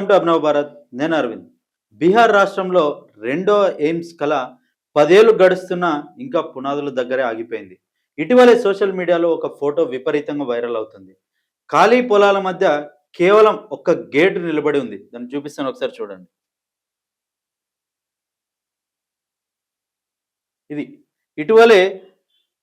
Welcome to Abhinav Bharat. నేను అరవింద్. బీహార్ రాష్ట్రంలో రెండో ఎయిమ్స్ కల 10 ఏళ్లు గడుస్తున్నా ఇంకా పునాదుల దగ్గరే ఆగిపోయింది. ఇటీవలే సోషల్ మీడియాలో ఒక ఫోటో విపరీతంగా వైరల్ అవుతుంది. ఖాళీ పొలాల మధ్య కేవలం ఒక్క గేట్ నిలబడి ఉంది. దాన్ని చూపిస్తాను, ఒకసారి చూడండి. ఇది ఇటీవలే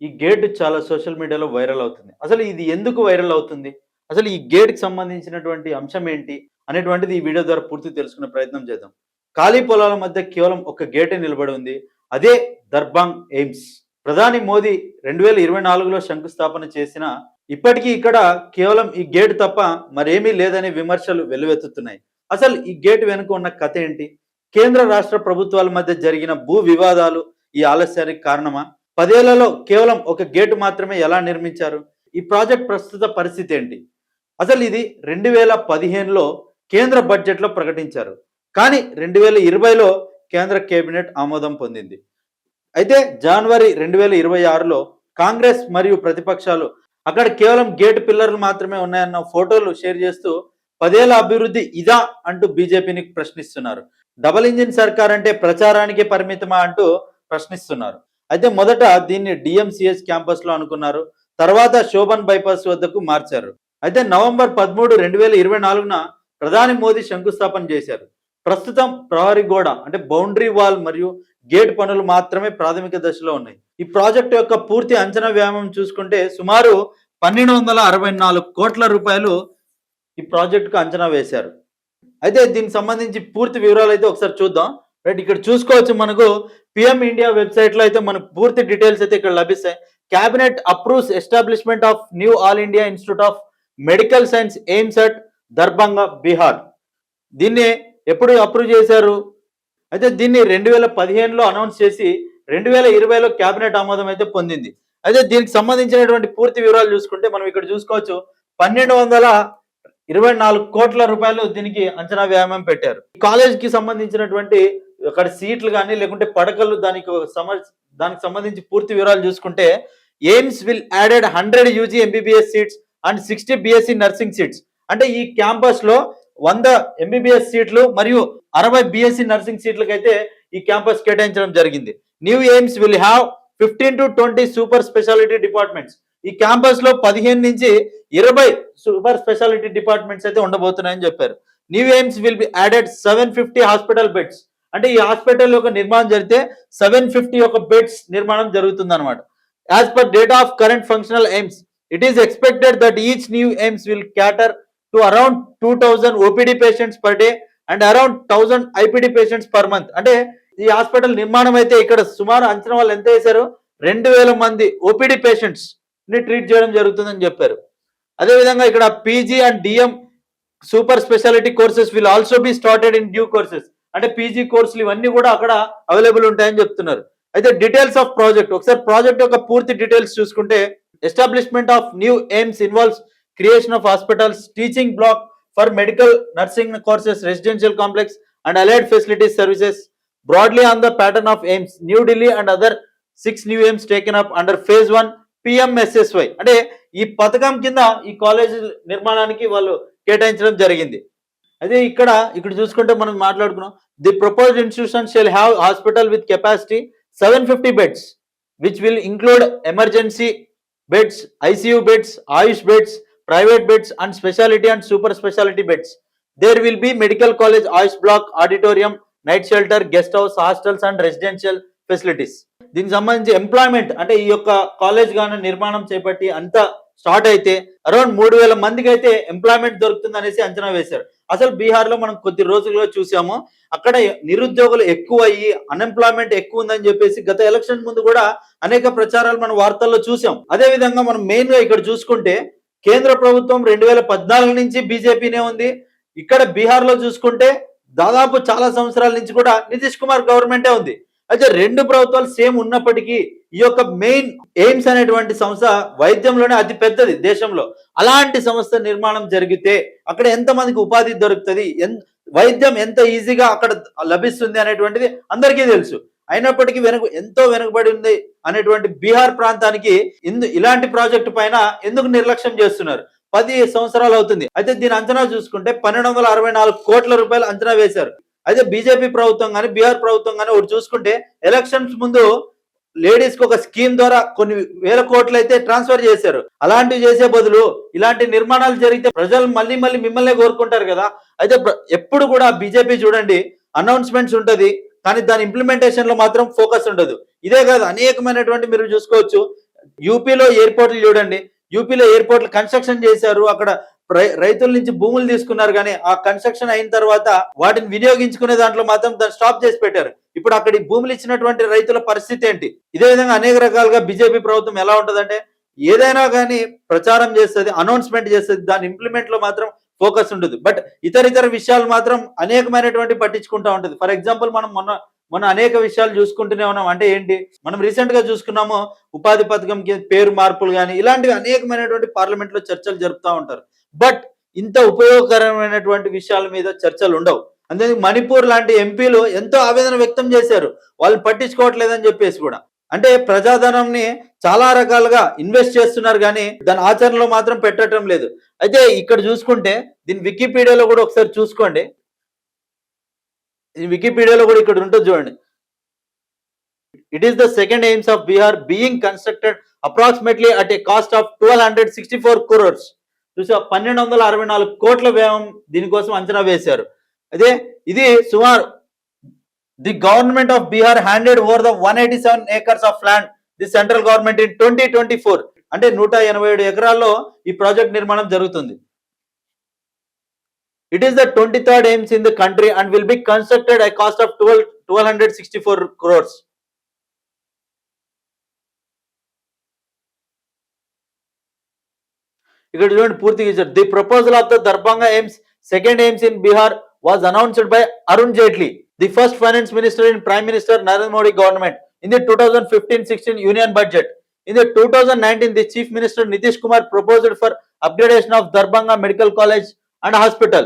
ఈ గేట్ చాలా సోషల్ మీడియాలో వైరల్ అవుతుంది. అసలు ఇది ఎందుకు వైరల్ అవుతుంది? అసలు ఈ గేట్‌కి సంబంధించినటువంటి అంశం ఏంటి? అనేటువంటిది ఈ వీడియో ద్వారా పూర్తిగా తెలుసుకునే ప్రయత్నం చేద్దాం. ఖాళీ పొలాల మధ్య కేవలం ఒక గేటే నిలబడి ఉంది. అదే దర్బాంగ్ ఎయిమ్స్. ప్రధాని మోదీ 2024లో శంకుస్థాపన చేసినా ఇప్పటికీ ఇక్కడ కేవలం ఈ గేట్ తప్ప మరేమీ లేదనే విమర్శలు వెల్లువెత్తుతున్నాయి. అసలు ఈ గేట్ వెనుక ఉన్న కథ ఏంటి? కేంద్ర రాష్ట్ర ప్రభుత్వాల మధ్య జరిగిన భూ వివాదాలు ఈ ఆలస్యానికి కారణమా? 10 ఏళ్లలో కేవలం ఒక గేటు మాత్రమే ఎలా నిర్మించారు? ఈ ప్రాజెక్ట్ ప్రస్తుత పరిస్థితి ఏంటి? అసలు ఇది 2015లో కేంద్ర బడ్జెట్లో ప్రకటించారు. కానీ 2020లో కేంద్ర కేబినెట్ ఆమోదం పొందింది. అయితే జనవరి 2026లో కాంగ్రెస్ మరియు ప్రతిపక్షాలు అక్కడ కేవలం గేట్ పిల్లర్లు మాత్రమే ఉన్నాయన్న ఫోటోలు షేర్ చేస్తూ 10 ఏళ్ల అభివృద్ధి ఇదా అంటూ బీజేపీని ప్రశ్నిస్తున్నారు. డబుల్ ఇంజిన్ సర్కార్ అంటే ప్రచారానికి పరిమితమా అంటూ ప్రశ్నిస్తున్నారు. అయితే మొదట దీన్ని డిఎంసిఎస్ క్యాంపస్ లో అనుకున్నారు. తర్వాత శోభన్ బైపాస్ వద్దకు మార్చారు. అయితే నవంబర్ 13, 2024న ప్రధాని మోదీ శంకుస్థాపన చేశారు. ప్రస్తుతం ప్రహరీ గోడ అంటే బౌండరీ వాల్ మరియు గేట్ పనులు మాత్రమే ప్రాథమిక దశలో ఉన్నాయి. ఈ ప్రాజెక్టు యొక్క పూర్తి అంచనా వ్యయం చూసుకుంటే సుమారు 1264 కోట్ల రూపాయలు ఈ ప్రాజెక్టుకు అంచనా వేశారు. అయితే దీనికి సంబంధించి పూర్తి వివరాలు అయితే ఒకసారి చూద్దాం. రైట్, ఇక్కడ చూసుకోవచ్చు. మనకు పిఎం ఇండియా వెబ్సైట్ లో అయితే మనకు పూర్తి డీటెయిల్స్ అయితే ఇక్కడ లభిస్తాయి. Cabinet approves establishment of new all India institute of medical science AIIMS at Darbhanga, Bihar. దీన్ని ఎప్పుడు అప్రూవ్ చేశారు? అయితే దీన్ని 2015లో అనౌన్స్ చేసి 2020లో క్యాబినెట్ ఆమోదం అయితే పొందింది. అయితే దీనికి సంబంధించినటువంటి పూర్తి వివరాలు చూసుకుంటే మనం ఇక్కడ చూసుకోవచ్చు. 1224 కోట్ల రూపాయలు దీనికి అంచనా వ్యయం పెట్టారు. కాలేజ్ కి సంబంధించినటువంటి అక్కడ సీట్లు కానీ లేకుంటే పడకలు దానికి సంబంధించి పూర్తి వివరాలు చూసుకుంటే AIIMS will added 100 UG MBBS seats and 60 BSc nursing seats. అంటే ఈ క్యాంపస్ లో 100 ఎంబీబీఎస్ సీట్లు మరియు 60 బీఎస్సీ నర్సింగ్ సీట్లకైతే ఈ క్యాంపస్ కేటాయించడం జరిగింది. New AIIMS will have 15 to 20 super speciality departments. ఈ క్యాంపస్ లో 15 నుంచి 20 సూపర్ స్పెషాలిటీ డిపార్ట్మెంట్స్ అయితే ఉండబోతున్నాయని చెప్పారు. New AIIMS will be added 750 hospital beds. అంటే ఈ హాస్పిటల్ యొక్క నిర్మాణం జరిగితే 750 ఒక బెడ్స్ నిర్మాణం జరుగుతుంది అనమాట. As per data of current functional AIIMS, it is expected that each new AIIMS will cater to around 2000 OPD patients per day and around 1000 IPD patients per month. అంటే ఈ హాస్పిటల్ నిర్మాణం అయితే ఇక్కడ సుమారు అంచనా వాళ్ళు ఎంత వేశారు? 2000 మంది ఓపీడీ పేషెంట్స్ ని ట్రీట్ చేయడం జరుగుతుందని చెప్పారు. అదేవిధంగా ఇక్కడ PG and DM super speciality courses will also be started in due courses. అంటే పీజీ కోర్సులు ఇవన్నీ కూడా అక్కడ అవైలబుల్ ఉంటాయని చెప్తున్నారు. అయితే డీటెయిల్స్ ఆఫ్ ప్రాజెక్ట్, ఒకసారి ప్రాజెక్ట్ యొక్క పూర్తి డీటెయిల్స్ చూసుకుంటే establishment of new AIIMS involves creation of hospitals, teaching block for medical nursing courses, residential complex and allied facilities services broadly on the pattern of AIIMS. New Delhi and other 6 new AIIMS taken up under phase 1 PMSSY. అంటే ఈ పథకం కింద ఈ college నిర్మాణానికి వాళ్ళు కేటాయించడం జరిగింది. అదే ఇక్కడ చూసుకుంటే మనం మాట్లాడుకున్నాం. The proposed institution shall have hospital with capacity 750 beds which will include emergency beds, ICU beds, Ayush beds, private beds and specialty and super specialty beds. There will be medical college, Ayush block, auditorium, night shelter, guest house, hostels and residential facilities. దీనికి సంబంధించి employment అంటే ఈ యొక్క college గాన నిర్మాణం చేపట్టి అంతా start అయితే అరౌండ్ 3000 మందికి అయితే ఎంప్లాయ్మెంట్ దొరుకుతుంది అనేసి అంచనా వేశారు. అసలు బీహార్ లో మనం కొద్ది రోజులుగా చూసాము, అక్కడ నిరుద్యోగులు ఎక్కువ అయ్యి అన్ఎంప్లాయ్మెంట్ ఎక్కువ ఉందని చెప్పేసి గత ఎలక్షన్ ముందు కూడా అనేక ప్రచారాలు మనం వార్తల్లో చూసాం. అదే విధంగా మనం మెయిన్ గా ఇక్కడ చూసుకుంటే కేంద్ర ప్రభుత్వం 2014 నుంచి బీజేపీనే ఉంది. ఇక్కడ బీహార్ లో చూసుకుంటే దాదాపు చాలా సంవత్సరాల నుంచి కూడా నితీష్ కుమార్ గవర్నమెంటే ఉంది. అయితే రెండు ప్రభుత్వాలు సేమ్ ఉన్నప్పటికీ ఈ యొక్క మెయిన్ ఎయిమ్స్ అనేటువంటి సంస్థ వైద్యంలోనే అతి పెద్దది దేశంలో. అలాంటి సంస్థ నిర్మాణం జరిగితే అక్కడ ఎంతమందికి ఉపాధి దొరుకుతుంది, వైద్యం ఎంత ఈజీగా అక్కడ లభిస్తుంది అనేటువంటిది అందరికీ తెలుసు. అయినప్పటికీ ఎంతో వెనుకబడి ఉంది అనేటువంటి బీహార్ ప్రాంతానికి ఇలాంటి ప్రాజెక్టు పైన ఎందుకు నిర్లక్ష్యం చేస్తున్నారు? 10 సంవత్సరాలు అవుతుంది. అయితే దీని అంచనా చూసుకుంటే 1264 కోట్ల రూపాయలు అంచనా వేశారు. అయితే బీజేపీ ప్రభుత్వం గాని, బీహార్ ప్రభుత్వం గాని ఒకటి చూసుకుంటే ఎలక్షన్స్ ముందు లేడీస్ కి ఒక స్కీమ్ ద్వారా కొన్ని వేల కోట్లు అయితే ట్రాన్స్ఫర్ చేశారు. అలాంటివి చేసే బదులు ఇలాంటి నిర్మాణాలు జరిగితే ప్రజలు మళ్ళీ మళ్ళీ మిమ్మల్నే కోరుకుంటారు కదా. అయితే ఎప్పుడు కూడా బీజేపీ చూడండి అనౌన్స్మెంట్స్ ఉంటది, కానీ దాని ఇంప్లిమెంటేషన్ లో మాత్రం ఫోకస్ ఉండదు. ఇదే కాదు అనేకమైనటువంటి మీరు చూసుకోవచ్చు. యూపీలో ఎయిర్పోర్ట్లు చూడండి, యూపీలో ఎయిర్పోర్ట్లు కన్స్ట్రక్షన్ చేశారు, అక్కడ రైతుల నుంచి భూములు తీసుకున్నారు, కానీ ఆ కన్స్ట్రక్షన్ అయిన తర్వాత వాటిని వినియోగించుకునే దాంట్లో మాత్రం దాన్ని స్టాప్ చేసి పెట్టారు. ఇప్పుడు అక్కడి భూములు ఇచ్చినటువంటి రైతుల పరిస్థితి ఏంటి? ఇదే విధంగా అనేక రకాలుగా బీజేపీ ప్రభుత్వం ఎలా ఉంటదంటే ఏదైనా కానీ ప్రచారం చేస్తుంది, అనౌన్స్మెంట్ చేస్తుంది, దాని ఇంప్లిమెంట్ లో మాత్రం ఫోకస్ ఉండదు. బట్ ఇతర విషయాలు మాత్రం అనేకమైనటువంటి పట్టించుకుంటా ఉంటది. ఫర్ ఎగ్జాంపుల్ మనం మొన్న అనేక విషయాలు చూసుకుంటూనే ఉన్నాం. అంటే ఏంటి, మనం రీసెంట్ గా చూసుకున్నాము ఉపాధి పథకం పేరు మార్పులు కానీ ఇలాంటివి అనేకమైనటువంటి పార్లమెంట్ లో చర్చలు జరుపుతూ ఉంటారు. బట్ ఇంత ఉపయోగకరమైనటువంటి విషయాల మీద చర్చలు ఉండవు. అందుకే మణిపూర్ లాంటి ఎంపీలు ఎంతో ఆవేదన వ్యక్తం చేశారు, వాళ్ళు పట్టించుకోవట్లేదని చెప్పేసి కూడా. అంటే ప్రజాధనంని చాలా రకాలుగా ఇన్వెస్ట్ చేస్తున్నారు, కానీ దాని ఆచరణలో మాత్రం పెట్టడం లేదు. అయితే ఇక్కడ చూసుకుంటే దీని వికీపీడియాలో కూడా ఒకసారి చూసుకోండి. ఈ వికీపీడియాలో కూడా ఇక్కడ ఉంటుంది చూడండి. It is the second AIIMS of Bihar being constructed approximately at a cost of 1264 crores. చూసా 1264 కోట్ల వ్యయం దీనికోసం అంచనా వేశారు. అదే ఇది సుమారు the government of Bihar handed over the 187 acres of land the central government in 2024. అంటే 187 ఎకరాల్లో ఈ ప్రాజెక్ట్ నిర్మాణం జరుగుతుంది. It is the 23rd aims in the country and will be constructed at a cost of 1264 crores. ఇక్కడ చూడండి పూర్తిగా ఇచ్చారు. The proposal of the Darbhanga AIIMS second AIIMS in Bihar was announced by Arun Jaitley, the first finance minister in prime minister Narendra Modi government in the 2015-16 union budget. In the 2019, the chief minister Nitish Kumar proposed for upgradation of Darbhanga Medical College and Hospital.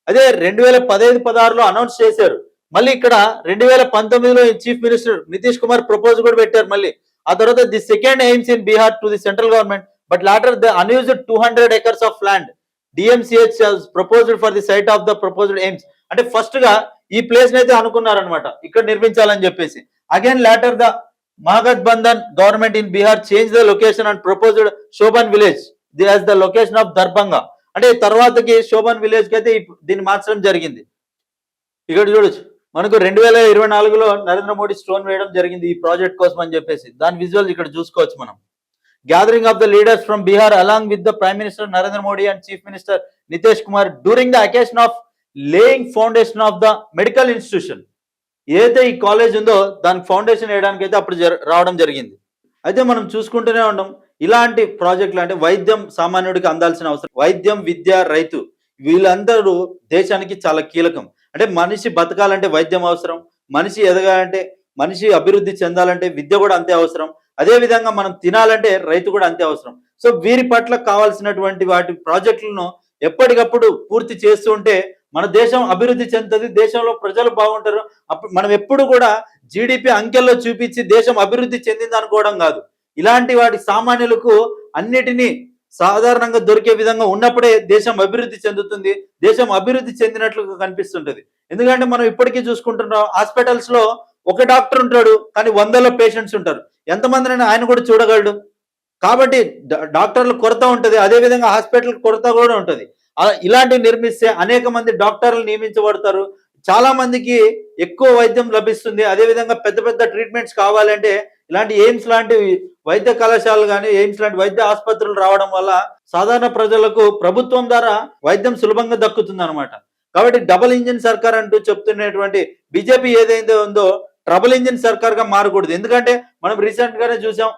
అదే 2015-16లో announce చేశారు. మళ్ళీ ఇక్కడ 2019లో chief minister Nitish Kumar propose కూడా పెట్టారు. మళ్ళీ ఆ తర్వాత the second AIIMS in Bihar to the central government but later the unused 200 acres of land DMCH proposed for the site of the proposed AIIMS. అంటే ఫస్ట్ గా ఈ ప్లేస్ అయితే అనుకున్నారనమాట ఇక్కడ నిర్మించాలని చెప్పేసి. Again later the Mahagathbandhan government in Bihar change the location and proposed Shobhan village as the location of Darbhanga. అంటే తర్వాతకి శోభన్ విలేజ్ కి అయితే దీన్ని మార్చడం జరిగింది. ఇక్కడ చూడొచ్చు మనకు 2024లో నరేంద్ర మోడీ స్టోన్ వేయడం జరిగింది ఈ ప్రాజెక్ట్ కోసం అని చెప్పేసి. దాని విజువల్ ఇక్కడ చూసుకోవచ్చు మనం. Gathering of the leaders from Bihar along with the prime minister Narendra Modi and chief minister Nitish Kumar during the occasion of laying foundation of the medical institution. ఏదైతే ఈ కాలేజ్ ఉందో దానికి ఫౌండేషన్ వేయడానికి అయితే అప్పుడు రావడం జరిగింది. అయితే మనం చూసుకుంటూనే ఉన్నాం ఇలాంటి ప్రాజెక్టులు. అంటే వైద్యం సామాన్యుడికి అందాల్సిన అవసరం, వైద్యం, విద్య, రైతు వీళ్ళందరూ దేశానికి చాలా కీలకం. అంటే మనిషి బతకాలంటే వైద్యం అవసరం, మనిషి ఎదగాలంటే, మనిషి అభివృద్ధి చెందాలంటే విద్య కూడా అంతే అవసరం. అదే విధంగా మనం తినాలంటే రైతు కూడా అంతే అవసరం. సో వీరి పట్ల కావాల్సినటువంటి వాటి ప్రాజెక్టులను ఎప్పటికప్పుడు పూర్తి చేస్తూ ఉంటే మన దేశం అభివృద్ధి చెందుతుంది, దేశంలో ప్రజలు బాగుంటారు. అప్పుడు మనం ఎప్పుడు కూడా జీడిపి అంకెల్లో చూపించి దేశం అభివృద్ధి చెందింది అనుకోవడం కాదు. ఇలాంటి వాటి సామాన్యులకు అన్నిటినీ సాధారణంగా దొరికే విధంగా ఉన్నప్పుడే దేశం అభివృద్ధి చెందుతుంది, దేశం అభివృద్ధి చెందినట్లుగా కనిపిస్తుంటది. ఎందుకంటే మనం ఇప్పటికీ చూసుకుంటున్నాం హాస్పిటల్స్ లో ఒక డాక్టర్ ఉంటాడు, కానీ 100లో పేషెంట్స్ ఉంటారు. ఎంతమందినైనా ఆయన కూడా చూడగలడు. కాబట్టి డాక్టర్ల కొరత ఉంటది, అదే విధంగా హాస్పిటల్ కొరత కూడా ఉంటది. ఇలాంటివి నిర్మిస్తే అనేక మంది డాక్టర్లు నియమించబడతారు, చాలా మందికి ఎక్కువ వైద్యం లభిస్తుంది. అదే విధంగా పెద్ద పెద్ద ట్రీట్మెంట్స్ కావాలంటే ఇలాంటి ఎయిమ్స్ లాంటి వైద్య కళాశాలలు కానీ, ఎయిమ్స్ లాంటి వైద్య ఆసుపత్రులు రావడం వల్ల సాధారణ ప్రజలకు ప్రభుత్వం ద్వారా వైద్యం సులభంగా దక్కుతుంది అనమాట. కాబట్టి డబుల్ ఇంజిన్ సర్కార్ అంటూ చెప్తున్నటువంటి బీజేపీ ఏదైతే ఉందో ట్రబుల్ ఇంజిన్ సర్కార్ గా మారకూడదు. ఎందుకంటే మనం రీసెంట్ గానే చూసాం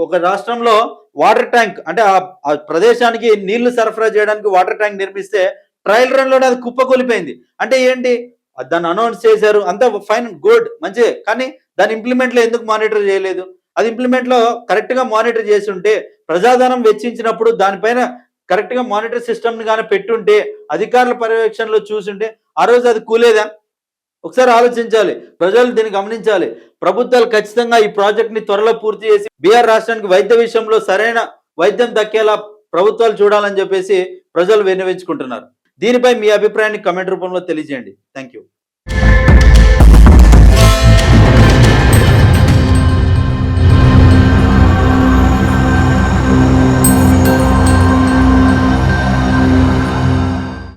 ఒక రాష్ట్రంలో వాటర్ ట్యాంక్, అంటే ఆ ప్రదేశానికి నీళ్లు సరఫరా చేయడానికి వాటర్ ట్యాంక్ నిర్మిస్తే ట్రయల్ రన్ లోనే అది కుప్పకూలిపోయింది. అంటే ఏంటి, దాన్ని అనౌన్స్ చేశారు, అంతా ఫైన్, గుడ్, మంచిదే, కానీ దాని ఇంప్లిమెంట్ లో ఎందుకు మానిటర్ చేయలేదు? అది ఇంప్లిమెంట్ లో కరెక్ట్ గా మానిటర్ చేసి ఉంటే, ప్రజాధనం వెచ్చించినప్పుడు దానిపైన కరెక్ట్ గా మానిటర్ సిస్టమ్ ని కానీ పెట్టుంటే, అధికారుల పర్యవేక్షణలో చూసుంటే ఆ రోజు అది కూలేదా? ఒకసారి ఆలోచించాలి, ప్రజలు దీన్ని గమనించాలి. ప్రభుత్వాలు ఖచ్చితంగా ఈ ప్రాజెక్ట్ ని త్వరలో పూర్తి చేసి బీహార్ రాష్ట్రానికి వైద్య విషయంలో సరైన వైద్యం దక్కేలా ప్రభుత్వాలు చూడాలని చెప్పేసి ప్రజలు విన్నవించుకుంటున్నారు. దీనిపై మీ అభిప్రాయాన్ని కమెంట్ రూపంలో తెలియజేయండి. Thank you.